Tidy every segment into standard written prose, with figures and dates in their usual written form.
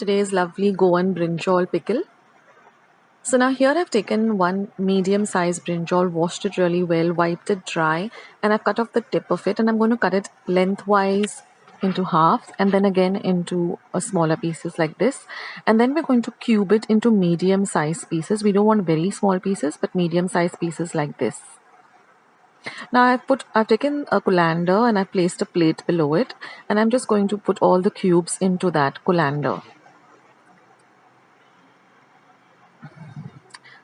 today's lovely Goan Brinjal pickle. So now here I've taken one medium-sized brinjal, washed it really well, wiped it dry, and I've cut off the tip of it, and I'm going to cut it lengthwise into half and then again into smaller pieces like this, and then we're going to cube it into medium-sized pieces. We don't want very small pieces, but medium-sized pieces like this. Now I've taken a colander and I've placed a plate below it, and I'm just going to put all the cubes into that colander.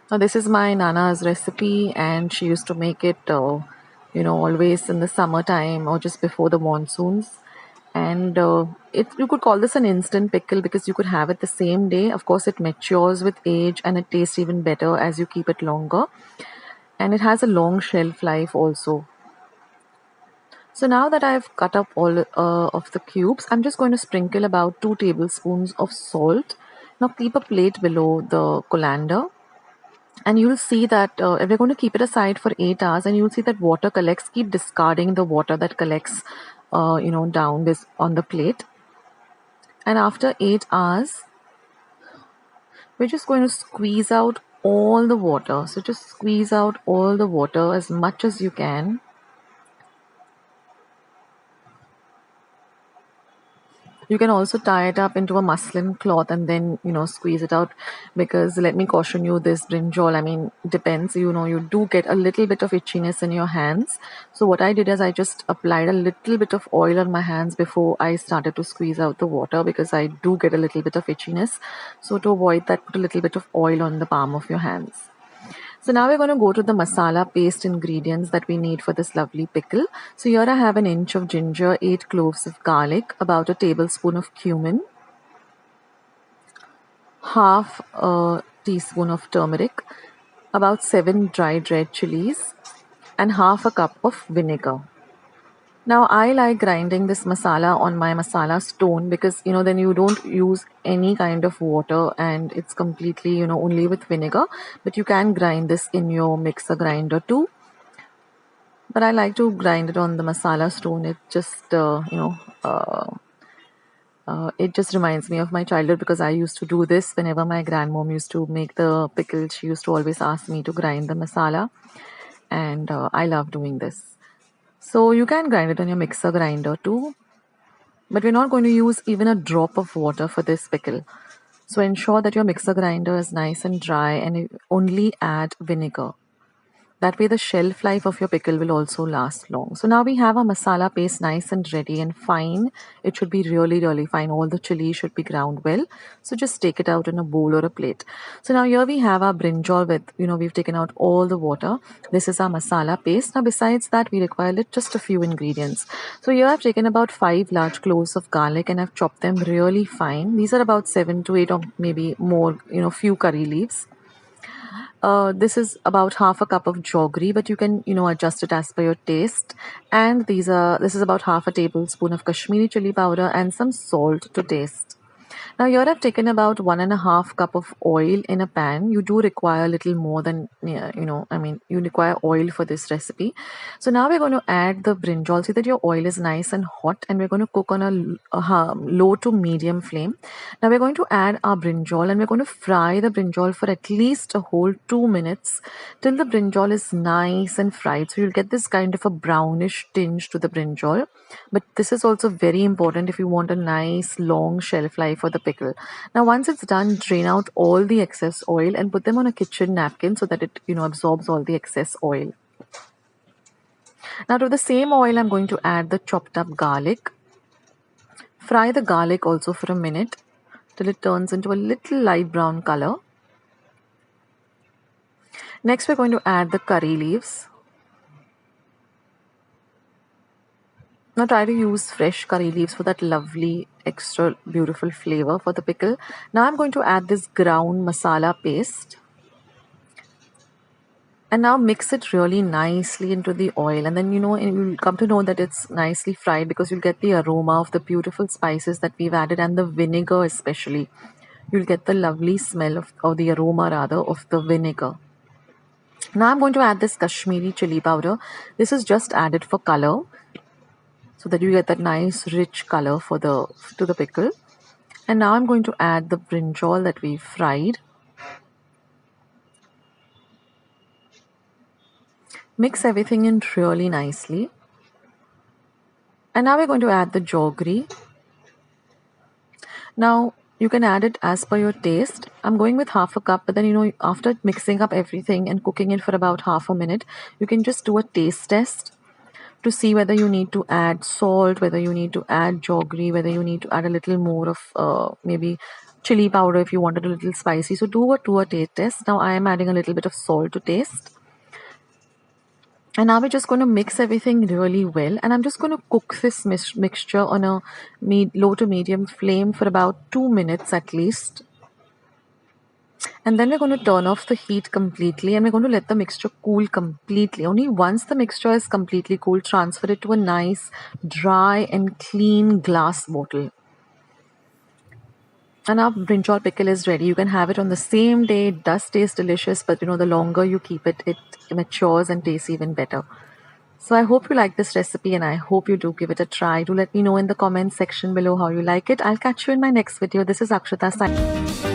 Now this is my Nana's recipe, and she used to make it, always in the summertime or just before the monsoons. And you could call this an instant pickle because you could have it the same day. Of course, it matures with age and it tastes even better as you keep it longer. And it has a long shelf life also. So now that I've cut up all of the cubes, I'm just going to sprinkle about 2 tablespoons of salt. Now keep a plate below the colander. And you'll see that we're going to keep it aside for 8 hours, and you'll see that water collects. Keep discarding the water that collects down this on the plate. And after 8 hours, we're just going to squeeze out all the water. So just squeeze out all the water as much as you can. You can also tie it up into a muslin cloth and then, squeeze it out, because let me caution you, this brinjal, depends, you do get a little bit of itchiness in your hands. So what I did is I just applied a little bit of oil on my hands before I started to squeeze out the water, because I do get a little bit of itchiness. So to avoid that, put a little bit of oil on the palm of your hands. So now we're going to go to the masala paste ingredients that we need for this lovely pickle. So here I have an inch of ginger, 8 cloves of garlic, about a tablespoon of cumin, half a teaspoon of turmeric, about 7 dried red chillies, and half a cup of vinegar. Now I like grinding this masala on my masala stone, because then you don't use any kind of water and it's completely only with vinegar. But you can grind this in your mixer grinder too. But I like to grind it on the masala stone. It just it just reminds me of my childhood, because I used to do this whenever my grandmom used to make the pickle. She used to always ask me to grind the masala, and I love doing this. So you can grind it on your mixer grinder too, but we're not going to use even a drop of water for this pickle. So ensure that your mixer grinder is nice and dry, and you only add vinegar. That way the shelf life of your pickle will also last long. So now we have our masala paste nice and ready and fine. It should be really, really fine. All the chili should be ground well. So just take it out in a bowl or a plate. So now here we have our brinjal with, we've taken out all the water. This is our masala paste. Now besides that, we require just a few ingredients. So here I've taken about 5 large cloves of garlic and I've chopped them really fine. These are about 7 to 8 or maybe more, few curry leaves. This is about half a cup of jaggery, but you can adjust it as per your taste. And this is about half a tablespoon of Kashmiri chili powder and some salt to taste. Now here I've taken about 1.5 cup of oil in a pan. You do require a little more than, you require oil for this recipe. So now we're going to add the brinjal. See that your oil is nice and hot, and we're going to cook on a low to medium flame. Now we're going to add our brinjal, and we're going to fry the brinjal for at least a whole 2 minutes till the brinjal is nice and fried. So you'll get this kind of a brownish tinge to the brinjal. But this is also very important if you want a nice long shelf life for the pickle. Now once it's done, drain out all the excess oil and put them on a kitchen napkin so that it absorbs all the excess oil. Now to the same oil, I'm going to add the chopped up garlic. Fry the garlic also for a minute till it turns into a little light brown color. Next, we're going to add the curry leaves. Now try to use fresh curry leaves for that lovely, extra beautiful flavor for the pickle. Now I'm going to add this ground masala paste. And now mix it really nicely into the oil. And then, and you'll come to know that it's nicely fried, because you'll get the aroma of the beautiful spices that we've added, and the vinegar especially. You'll get the lovely smell or the aroma rather, of the vinegar. Now I'm going to add this Kashmiri chili powder. This is just added for color, so that you get that nice rich color to the pickle. And now I'm going to add the brinjal that we fried. Mix everything in really nicely. And now we're going to add the jaggery. Now you can add it as per your taste. I'm going with half a cup, but then after mixing up everything and cooking it for about half a minute, you can just do a taste test to see whether you need to add salt, whether you need to add jaggery, whether you need to add a little more of maybe chili powder if you want it a little spicy. So do a taste test. Now I am adding a little bit of salt to taste. And now we're just going to mix everything really well. And I'm just going to cook this mixture on a low to medium flame for about 2 minutes at least. And then we're going to turn off the heat completely and we're going to let the mixture cool completely. Only once the mixture is completely cool, transfer it to a nice, dry and clean glass bottle. And our brinjal pickle is ready. You can have it on the same day. It does taste delicious, but the longer you keep it, it matures and tastes even better. So I hope you like this recipe and I hope you do give it a try. Do let me know in the comments section below how you like it. I'll catch you in my next video. This is Akshita signing.